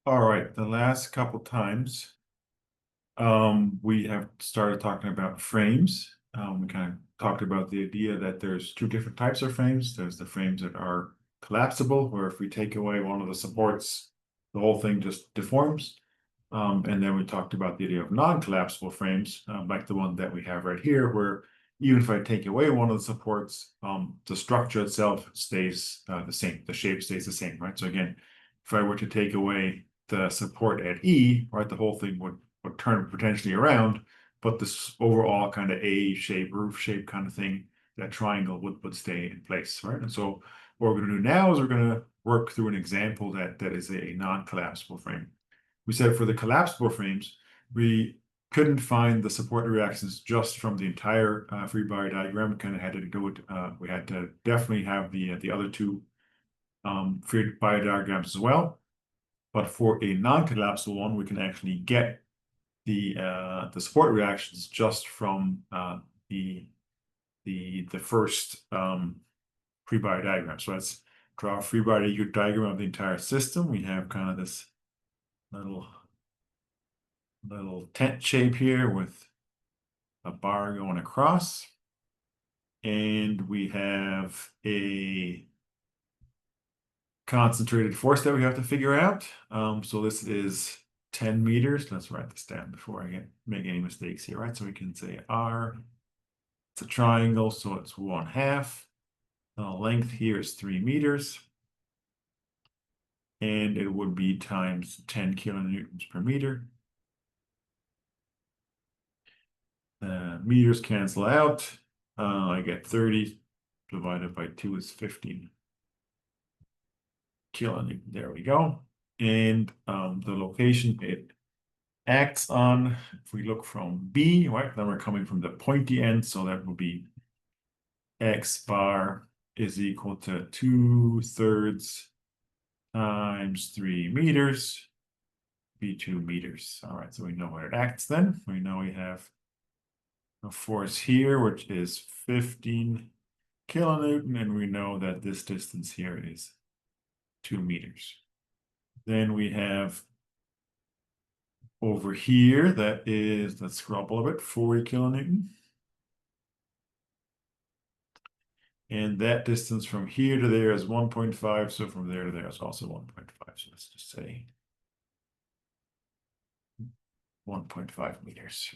All right, the last couple times, we have started talking about frames. We kind of talked about the idea that there's two different types of frames. There's the frames that are collapsible, where if we take away one of the supports, the whole thing just deforms. And then we talked about the idea of non-collapsible frames, like the one that we have right here, where even if I take away one of the supports, the structure itself stays the same. The shape stays the same, right? So again, if I were to take away the support at E, right, the whole thing would turn potentially around, but this overall kind of A shape, roof shape kind of thing, that triangle would stay in place, right? And so what we're going to do now is we're going to work through an example that is a non-collapsible frame. We said for the collapsible frames, we couldn't find the support reactions just from the entire free body diagram. We kind of had to do it. We had to definitely have the other two free body diagrams as well. But for a non-collapsible one, we can actually get the support reactions just from the first free body diagram. So let's draw a free body diagram of the entire system. We have kind of this little tent shape here with a bar going across. And we have a concentrated force that we have to figure out. So this is 10 meters. Let's write this down before I make any mistakes here, right? So we can say R, it's a triangle, so it's 1/2. The length here is 3 meters. And it would be times 10 kilonewtons per meter. Meters cancel out. I get 30 divided by 2 is 15 kilonewton. There we go. And the location it acts on, if we look from B, right, then we're coming from the pointy end, so that will be X bar is equal to 2/3 times 3 meters, be 2 meters. All right, so we know where it acts then. We know we have a force here, which is 15 kilonewton, and we know that this distance here is 2 meters. Then we have over here, that is, let's scroll up a little bit, 40 kilonewton. And that distance from here to there is 1.5, so from there to there is also 1.5. So let's just say 1.5 meters.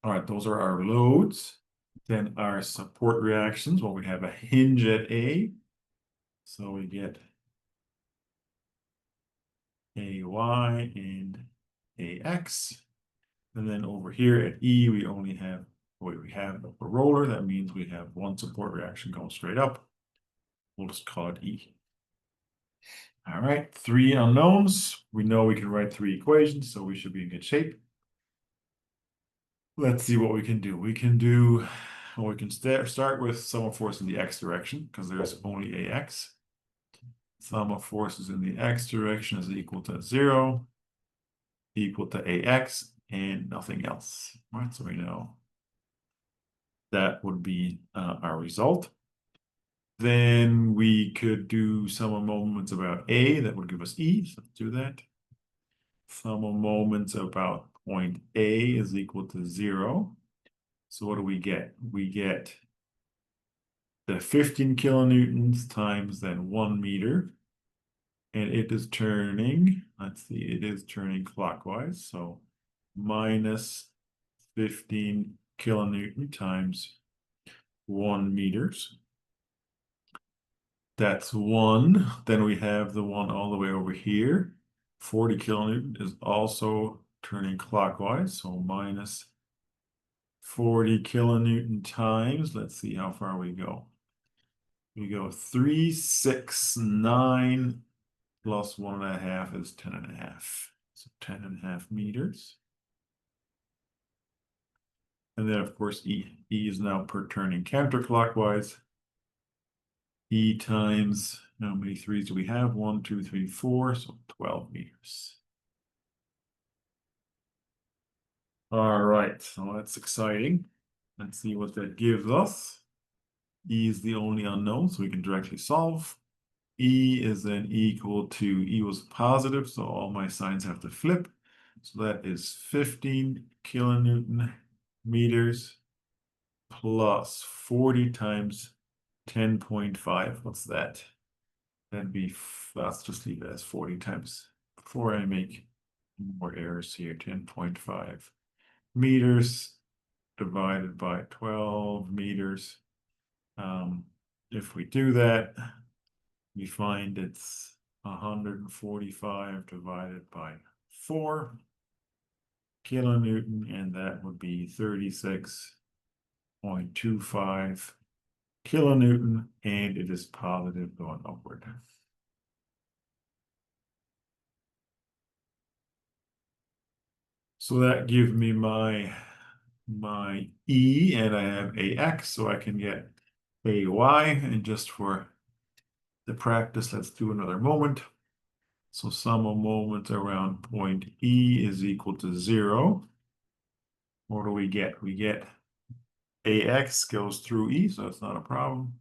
All right, those are our loads. Then our support reactions, well, we have a hinge at A. So we get AY and AX. And then over here at E, we only have, we have a roller. That means we have one support reaction going straight up. We'll just call it E. All right, 3 unknowns. We know we can write 3 equations, so we should be in good shape. Let's see what we can do. We can start with sum of force in the X direction, because there's only AX. Sum of forces in the X direction is equal to 0, equal to AX, and nothing else. All right, so we know that would be our result. Then we could do sum of moments about A, that would give us E, so let's do that. Sum of moments about point A is equal to 0. So what do we get? We get the 15 kilonewtons times then 1 meter. And it is turning, let's see, it is turning clockwise. So minus 15 kilonewton times 1 meters. That's 1. Then we have the one all the way over here. 40 kilonewton is also turning clockwise. So minus 40 kilonewton times, let's see how far we go. We go 369 plus 1.5 is 10.5. So 10.5 meters. And then of course, E is now turning counterclockwise. E times, how many 3s do we have? 1, 2, 3, 4, so 12 meters. All right, so that's exciting. Let's see what that gives us. E is the only unknown, so we can directly solve. E is then equal to, E was positive, so all my signs have to flip. So that is 15 kilonewton meters plus 40 times 10.5. What's that? That'd be, let's just leave it as 40 times, before I make more errors here, 10.5 meters divided by 12 meters. If we do that, we find it's 145 divided by 4 kilonewton, and that would be 36.25 kilonewton, and it is positive going upward. So that gives me my E, and I have AX, so I can get AY, and just for the practice, let's do another moment. So sum of moments around point E is equal to 0. What do we get? We get AX goes through E, so it's not a problem.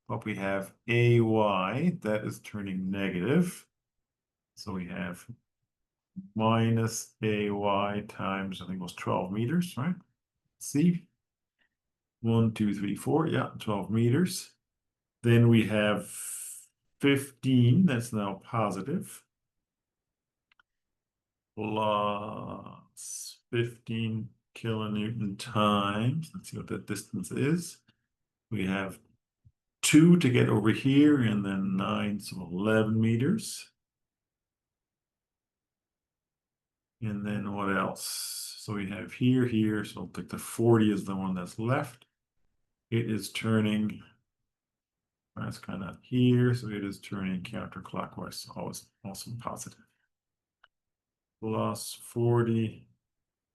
But we have AY, that is turning negative. So we have minus AY times, I think it was 12 meters, right? See? 1, 2, 3, 4, yeah, 12 meters. Then we have 15, that's now positive, plus 15 kilonewton times, let's see what that distance is. We have 2 to get over here, and then 9, so 11 meters. And then what else? So we have here, so I'll take the 40 is the one that's left. It is turning, that's kind of here, so it is turning counterclockwise, always also positive. Plus 40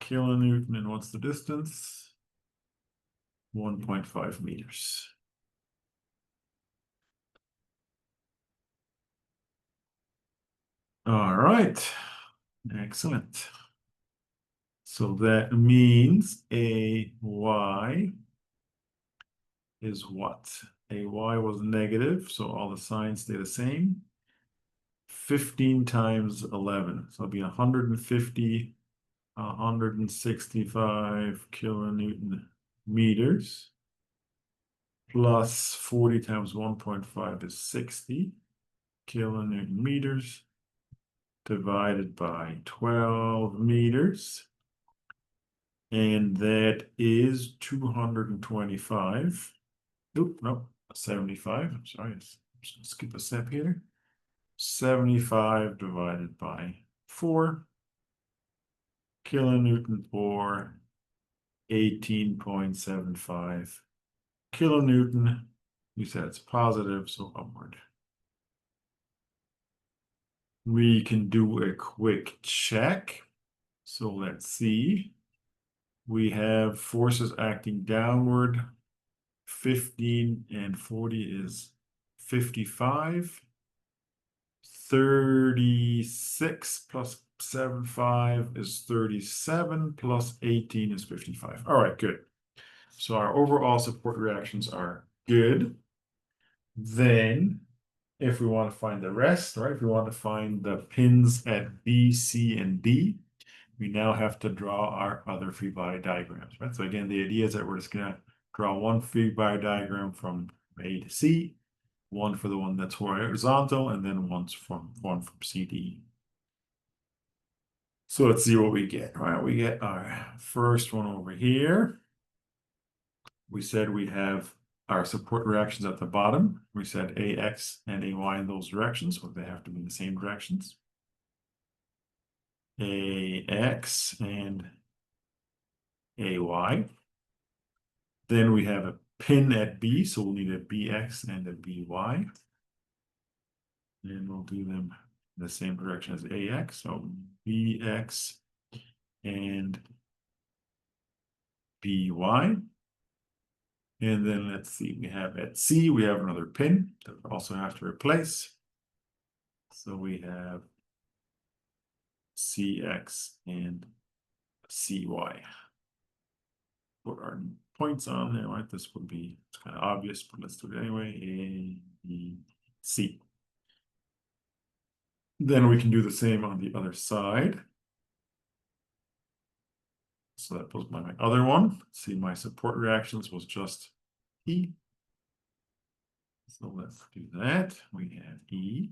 kilonewton, and what's the distance? 1.5 meters. All right, excellent. So that means AY is what? AY was negative, so all the signs stay the same. 15 times 11, so it'll be 150, 165 kilonewton meters, plus 40 times 1.5 is 60 kilonewton meters, divided by 12 meters, and that is 225. Oop, no, 75. I'm sorry, I'm just gonna skip a step here. 75 divided by 4 kilonewton, or 18.75 kilonewton. We said it's positive, so upward. We can do a quick check. So let's see. We have forces acting downward. 15 and 40 is 55. 36 plus 75 is 37, plus 18 is 55. All right, good. So our overall support reactions are good. Then, if we want to find the rest, right, if we want to find the pins at B, C, and D, we now have to draw our other free body diagrams, right? So again, the idea is that we're just going to draw one free body diagram from A to C, one for the one that's horizontal, and then one from CD. So let's see what we get. All right, we get our first one over here. We said we have our support reactions at the bottom. We said AX and AY in those directions, so they have to be in the same directions. AX and AY. Then we have a pin at B, so we'll need a BX and a BY. And we'll do them in the same direction as AX, so BX and BY. And then let's see, we have at C, we have another pin that we also have to replace. So we have CX and CY. Put our points on there, right? This would be, it's kind of obvious, but let's do it anyway. A, B, C. Then we can do the same on the other side. So that was my other one. See, my support reactions was just E. So let's do that. We have E.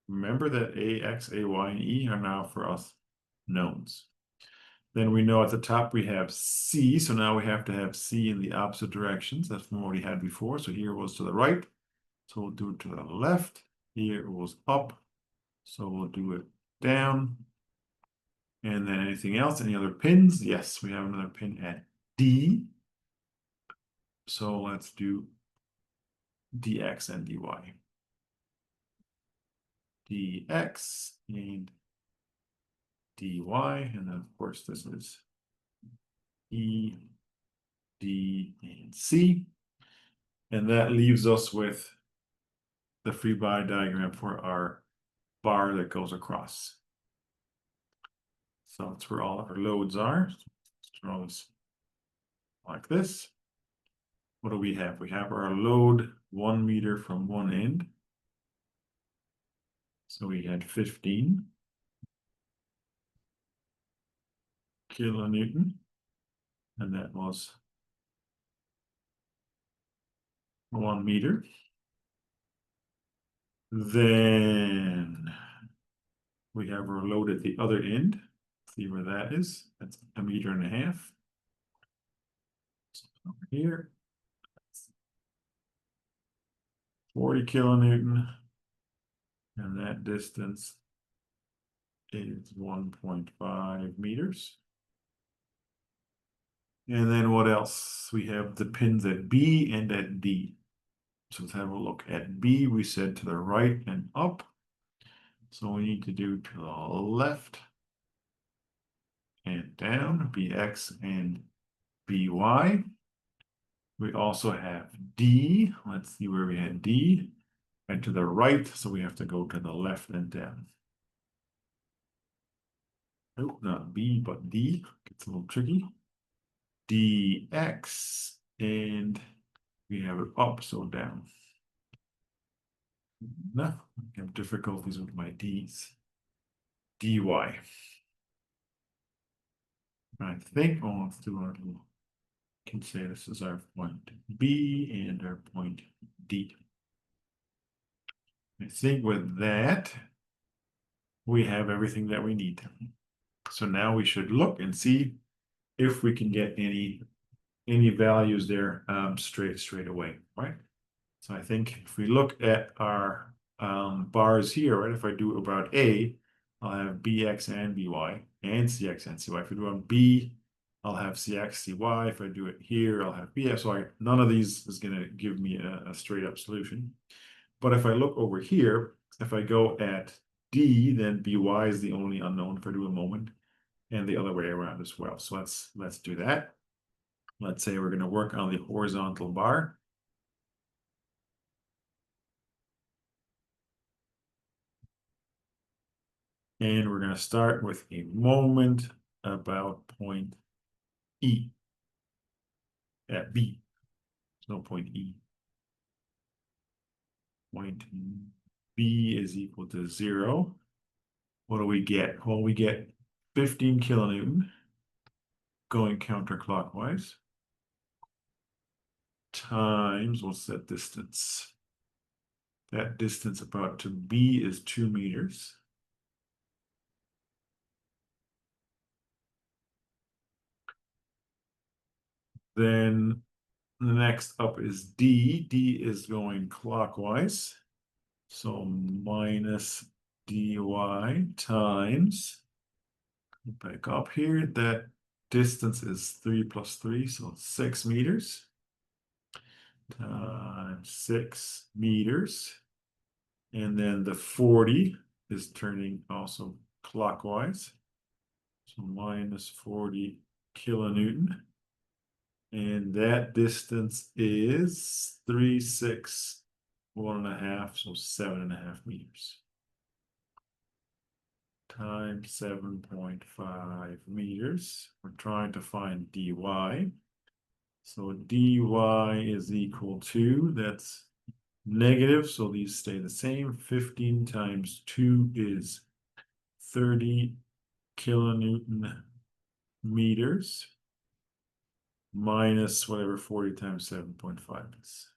Remember that A, X, A, Y, and E are now for us knowns. Then we know at the top we have C, so now we have to have C in the opposite directions. That's from what we had before. So here was to the right, so we'll do it to the left. Here it was up, so we'll do it down. And then anything else, any other pins? Yes, we have another pin at D. So let's do dx and dy. Dx and dy, and then of course this is E, D, and C. And that leaves us with the free body diagram for our bar that goes across. So that's where all our loads are. Let's draw this like this. What do we have? We have our load 1 meter from one end. So we had 15 kilonewton, and that was 1 meter. Then we have our load at the other end. See where that is? That's 1.5 meters. So over here, 40 kilonewton, and that distance is 1.5 meters. And then what else? We have the pins at B and at D. So let's have a look. At B, we said to the right and up. So we need to do to the left and down, BX and BY. We also have D. Let's see where we had D. And to the right, so we have to go to the left and down. Oh, not B, but D. Gets a little tricky. DX, and we have it up, so down. No, I have difficulties with my D's. DY. I think, oh, let's do our little, can say this is our point B and our point D. I think with that, we have everything that we need. So now we should look and see if we can get any values there straight away, right? So I think if we look at our bars here, right, if I do about A, I'll have BX and BY and CX and CY. If we do on B, I'll have CX, CY. If I do it here, I'll have BX. So none of these is going to give me a straight up solution. But if I look over here, if I go at D, then BY is the only unknown if I do a moment, and the other way around as well. So let's do that. Let's say we're going to work on the horizontal bar. And we're going to start with a moment about point E at B. There's no point E. Point B is equal to 0. What do we get? Well, we get 15 kilonewton going counterclockwise times, what's that distance? That distance about to B is 2 meters. Then the next up is D. D is going clockwise. So minus dy times, back up here, that distance is 3 plus 3, so 6 meters times 6 meters. And then the 40 is turning also clockwise. So minus 40 kilonewton. And that distance is 3, 6, 1.5, so 7.5 meters. Times 7.5 meters. We're trying to find dy. So dy is equal to, that's negative, so these stay the same. 15 times 2 is 30 kilonewton meters minus whatever 40 times 7.5 is.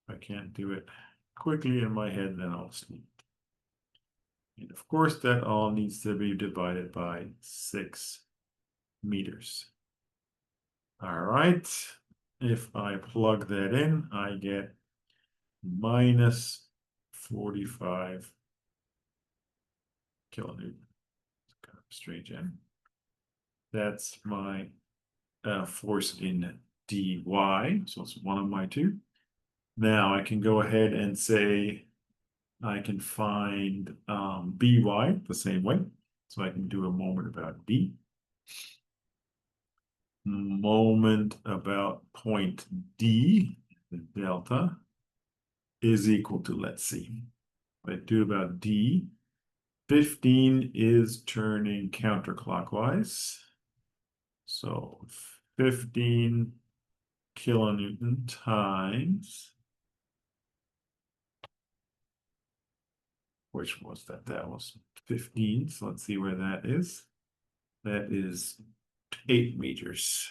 If I can't do it quickly in my head, then I'll sleep. And of course, that all needs to be divided by 6 meters. All right. If I plug that in, I get minus 45 kilonewton. It's kind of strange, and that's my force in dy. So it's one of my two. Now I can go ahead and say I can find by the same way. So I can do a moment about d. Moment about point D, the delta, is equal to, let's see, what I do about D, 15 is turning counterclockwise. So 15 kilonewton times, which was that? That was 15. So let's see where that is. That is 8 meters.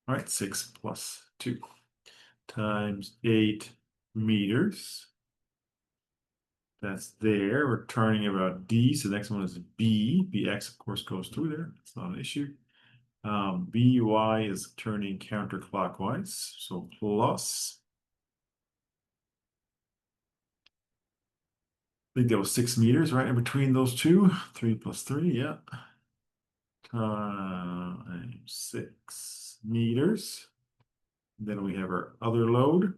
All right, 6 plus 2 times 8 meters. That's there. We're turning about D. So the next one is B. BX, of course, goes through there. It's not an issue. BY is turning counterclockwise. So plus, I think that was 6 meters, right? In between those two. 3 plus 3, yeah. 6 meters. Then we have our other load.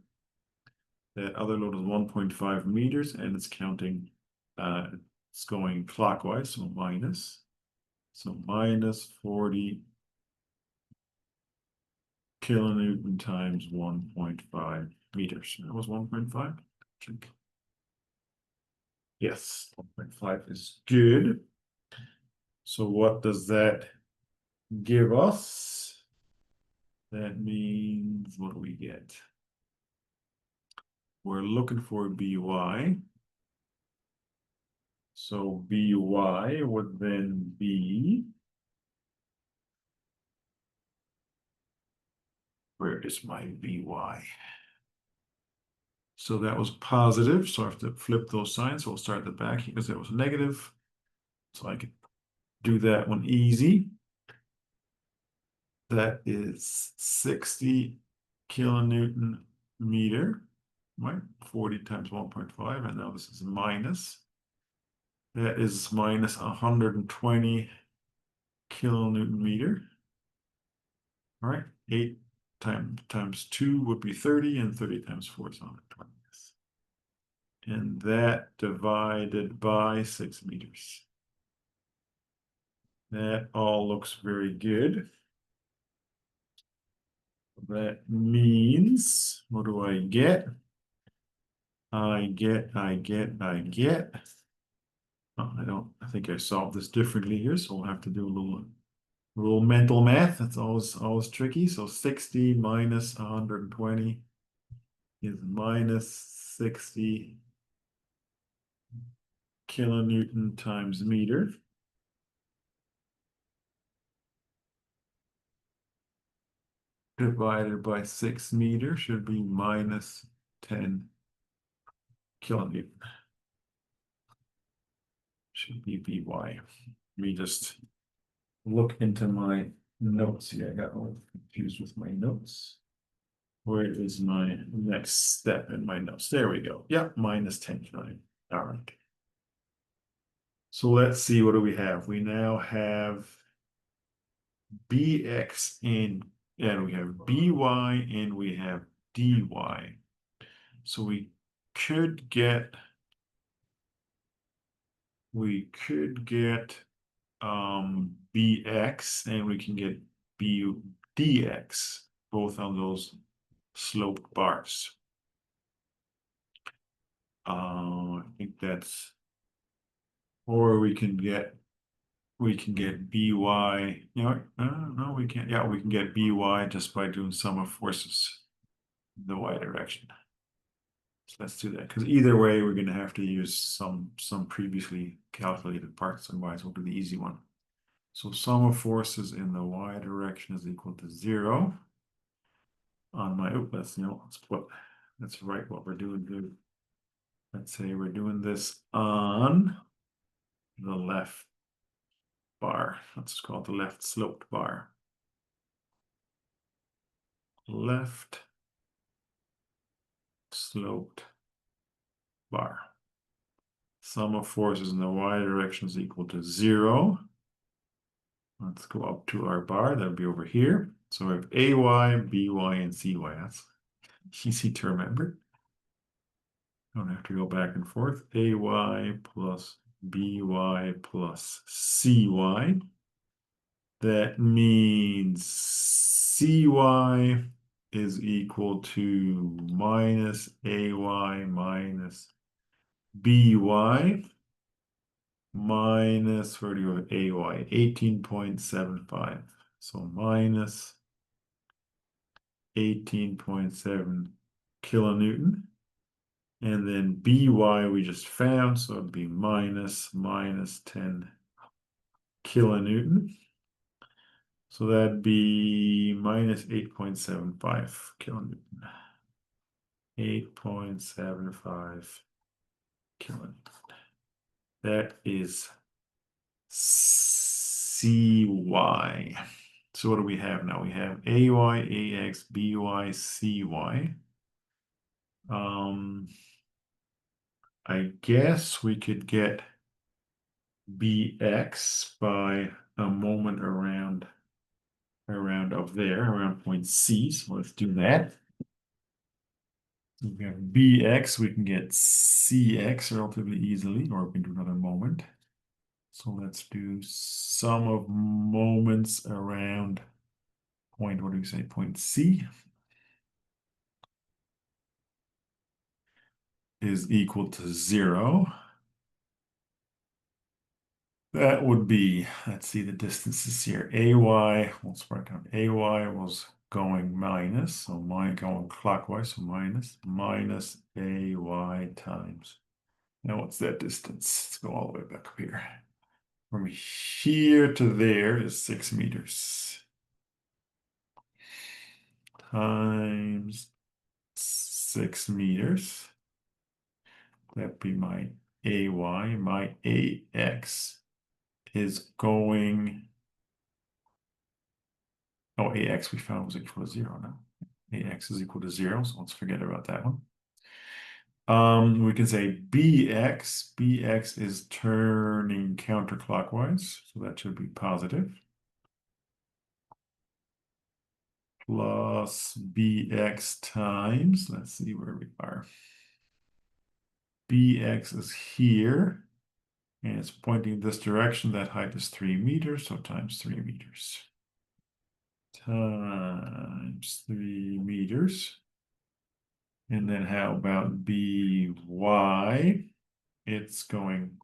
That other load is 1.5 meters, and it's counting, it's going clockwise, so minus. So minus 40 kilonewton times 1.5 meters. That was 1.5. Yes, 1.5 is good. So what does that give us? That means, what do we get? We're looking for BY. So BY would then be, where is my BY? So that was positive, so I have to flip those signs. So we'll start at the back because that was negative. So I could do that one easy. That is 60 kilonewton meter, right? 40 times 1.5, and now this is minus. That is minus 120 kilonewton meter. All right, 8 times 2 would be 30, and 30 times 4 is 120. And that divided by 6 meters. That all looks very good. That means, what do I get? I get. Oh, I think I solved this differently here, so we'll have to do a little mental math. That's always tricky. So 60 minus 120 is minus 60 kilonewton times meter. Divided by 6 meters should be minus 10 kilonewton. Should be By. Let me just look into my notes here. I got a little confused with my notes. Where is my next step in my notes? There we go. Yeah, minus 10 kilonewton. All right. So let's see, what do we have? We now have Bx and we have By and we have Dy. So we could get Bx and we can get B dx, both on those sloped bars. I think that's, or we can get By, no, we can't. Yeah, we can get By just by doing sum of forces. the y direction. So let's do that, because either way, we're going to have to use some previously calculated parts, otherwise we'll do the easy one. So sum of forces in the y direction is equal to 0. On my, let's write what we're doing. Let's say we're doing this on the left bar. Let's call it the left sloped bar. Left sloped bar. Sum of forces in the y direction is equal to 0. Let's go up to our bar. That'll be over here. So we have AY, BY, and CY. That's easy to remember. Don't have to go back and forth. AY plus BY plus CY. That means CY is equal to minus AY minus BY minus, where do you have AY? 18.75. So minus 18.7 kilonewton. And then BY we just found, so it'd be minus 10 kilonewton. So that'd be minus 8.75 kilonewton. 8.75 kilonewton. That is CY. So what do we have now? We have AY, AX, BY, CY. I guess we could get BX by a moment around up there, around point C. So let's do that. We have BX, we can get CX relatively easily, or we can do another moment. So let's do sum of moments around point, what do we say, point C is equal to 0. That would be, let's see the distances here. AY, let's write down AY was going minus, so mine going clockwise, so minus AY times. Now what's that distance? Let's go all the way back up here. From here to there is 6 meters. Times 6 meters. That'd be my AY. My AX is going, oh, AX we found was equal to 0 now. AX is equal to 0, so let's forget about that one. We can say BX is turning counterclockwise, so that should be positive. Plus BX times, let's see where we are. BX is here, and it's pointing this direction. That height is 3 meters, so times 3 meters. Times 3 meters. And then how about BY? It's going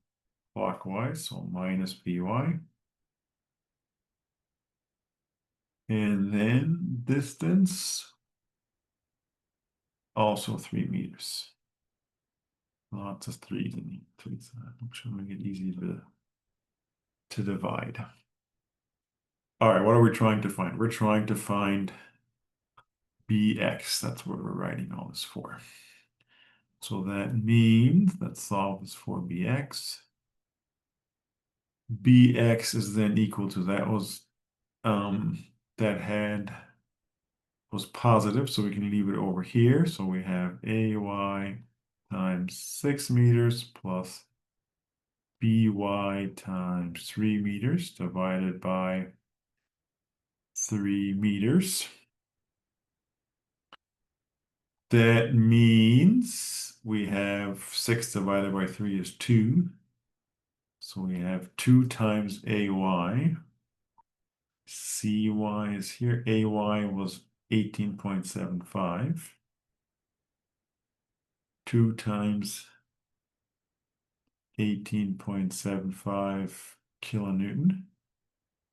clockwise, so minus BY. And then distance, also 3 meters. Lots of threes in threes. I'm sure make it easy to divide. All right, what are we trying to find? We're trying to find BX. That's what we're writing all this for. So that means, let's solve this for BX. BX is then equal to, that was was positive, so we can leave it over here. So we have AY times 6 meters plus BY times 3 meters divided by 3 meters. That means we have 6 divided by 3 is 2. So we have 2 times AY. CY is here. AY was 18.75. 2 times 18.75 kilonewton.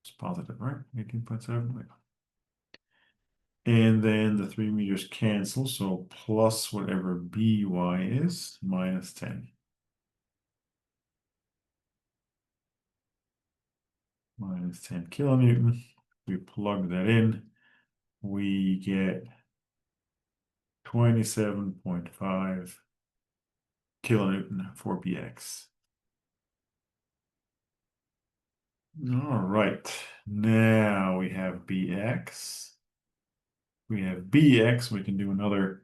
It's positive, right? 18.7. And then the 3 meters cancel, so plus whatever By is, minus 10. Minus 10 kilonewton. We plug that in, we get 27.5 kilonewton for Bx. All right, now we have Bx. We have Bx, we can do another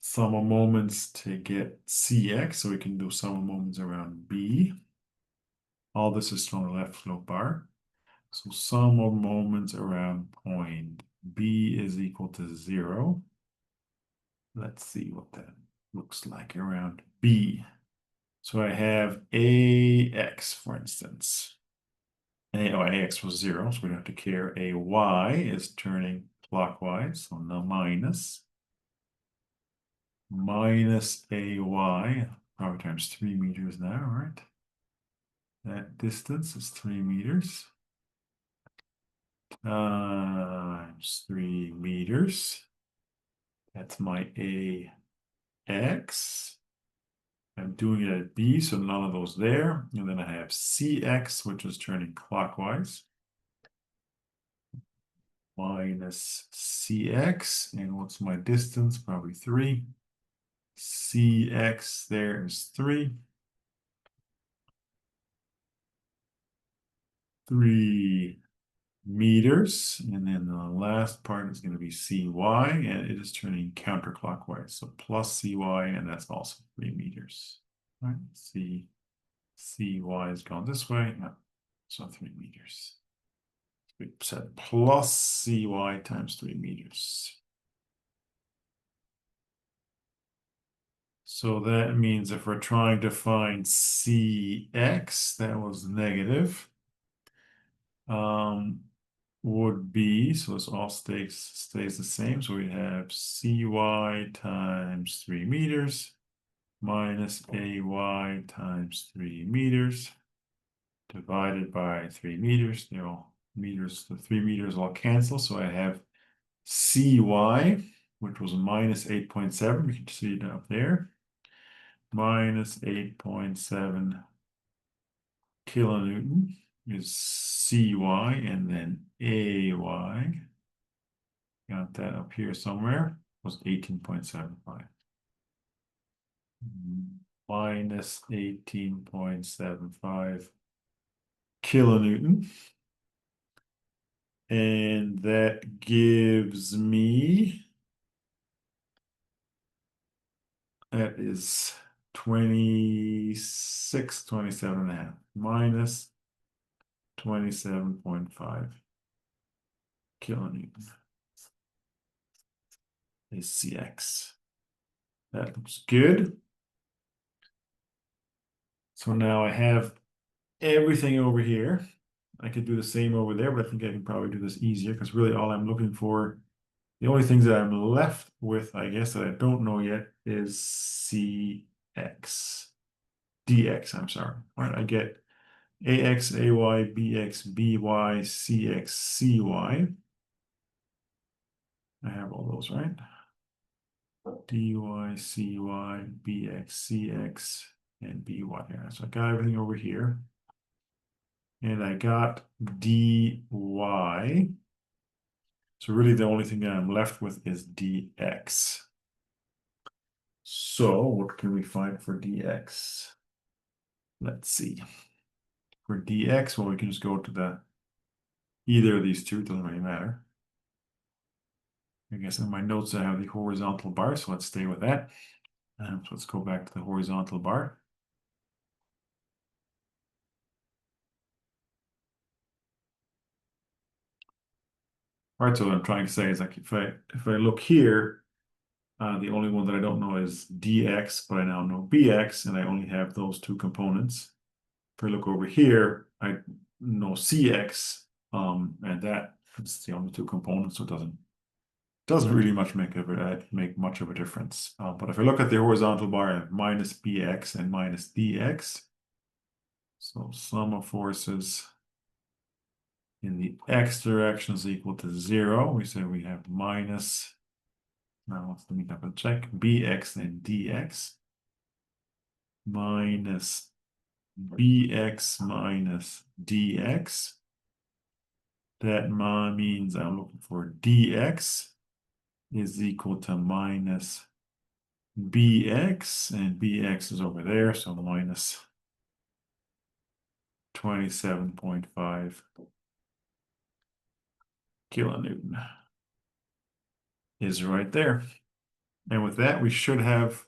sum of moments to get Cx, so we can do sum of moments around B. All this is from the left float bar. So sum of moments around point B is equal to 0. Let's see what that looks like around B. So I have AX, for instance. AX was 0, so we don't have to care. AY is turning clockwise, so no minus. Minus AY, probably times 3 meters now, right? That distance is 3 meters. Times 3 meters. That's my AX. I'm doing it at B, so none of those there. And then I have CX, which is turning clockwise. Minus CX. And what's my distance? Probably 3. CX there is 3. 3 meters. And then the last part is going to be CY, and it is turning counterclockwise. So plus CY, and that's also 3 meters. All right, CY is gone this way. Yeah. So 3 meters. We said plus CY times 3 meters. So that means if we're trying to find CX, that was negative, would be, so this all stays the same. So we have CY times 3 meters minus AY times 3 meters divided by 3 meters. They're all meters, the 3 meters all cancel. So I have CY, which was minus 8.7. You can see it up there. Minus 8.7 kilonewton is CY, and then AY. Got that up here somewhere. Was 18.75. Minus 18.75 kilonewton. And that gives me, that is 26, 27 and a half, minus 27.5 kilonewton is CX. That looks good. So now I have everything over here. I could do the same over there, but I think I can probably do this easier because really all I'm looking for, the only things that I'm left with, I guess, that I don't know yet is CX. DX, I'm sorry. All right, I get AX, AY, BX, BY, CX, CY. I have all those, right? DY, CY, BX, CX, and BY. Yeah, so I got everything over here. And I got dy. So really the only thing that I'm left with is dx. So what can we find for dx? Let's see. For dx, well, we can just go to the either of these two, doesn't really matter. I guess in my notes I have the horizontal bar, so let's stay with that. So let's go back to the horizontal bar. All right, so what I'm trying to say is like if I look here, the only one that I don't know is dx, but I now know bx, and I only have those two components. If I look over here, I know cx, and that is the only two components, so it doesn't really make much of a difference. But if I look at the horizontal bar, I have minus bx and minus dx. So sum of forces in the x direction is equal to 0. We say we have minus, now let me double check, bx and dx minus bx minus dx. That means I'm looking for dx is equal to minus bx, and bx is over there, so minus 27.5 kilonewton is right there. And with that, we should have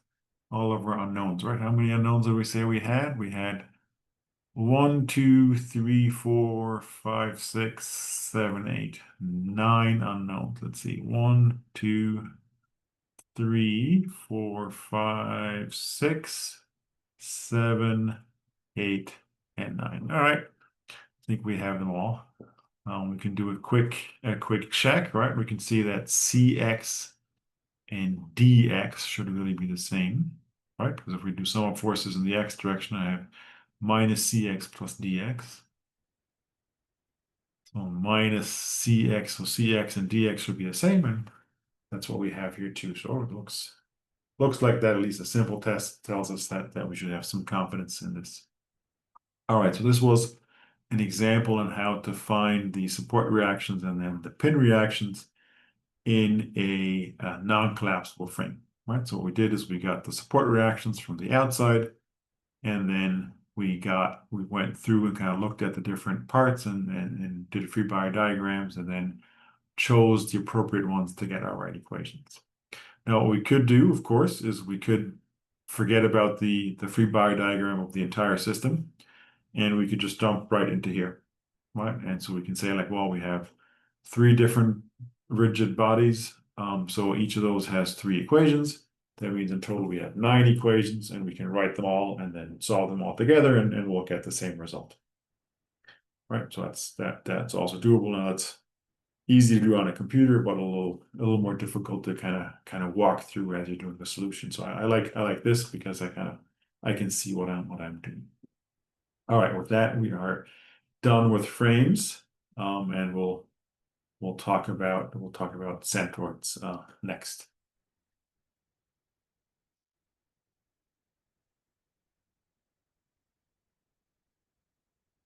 all of our unknowns, right? How many unknowns did we say we had? We had 1, 2, 3, 4, 5, 6, 7, 8, 9 unknowns. Let's see. 1, 2, 3, 4, 5, 6, 7, 8, and 9. All right. I think we have them all. We can do a quick check, right? We can see that CX and DX should really be the same, right? Because if we do sum of forces in the X direction, I have minus CX plus DX. So minus CX, so CX and DX should be the same, and that's what we have here too. So it looks like that, at least a simple test tells us that we should have some confidence in this. All right, so this was an example on how to find the support reactions and then the pin reactions in a non-collapsible frame, right? So what we did is we got the support reactions from the outside, and then we went through and kind of looked at the different parts and did free body diagrams, and then chose the appropriate ones to get our right equations. Now, what we could do, of course, is we could forget about the free body diagram of the entire system, and we could just jump right into here, right? And so we can say like, well, we have 3 different rigid bodies. So each of those has 3 equations. That means in total we have 9 equations, and we can write them all and then solve them all together, and we'll get the same result. Right? So that's also doable. Now that's easy to do on a computer, but a little more difficult to kind of walk through as you're doing the solution. So I like this because I can see what I'm doing. All right, with that, we are done with frames, and we'll talk about centaurs next.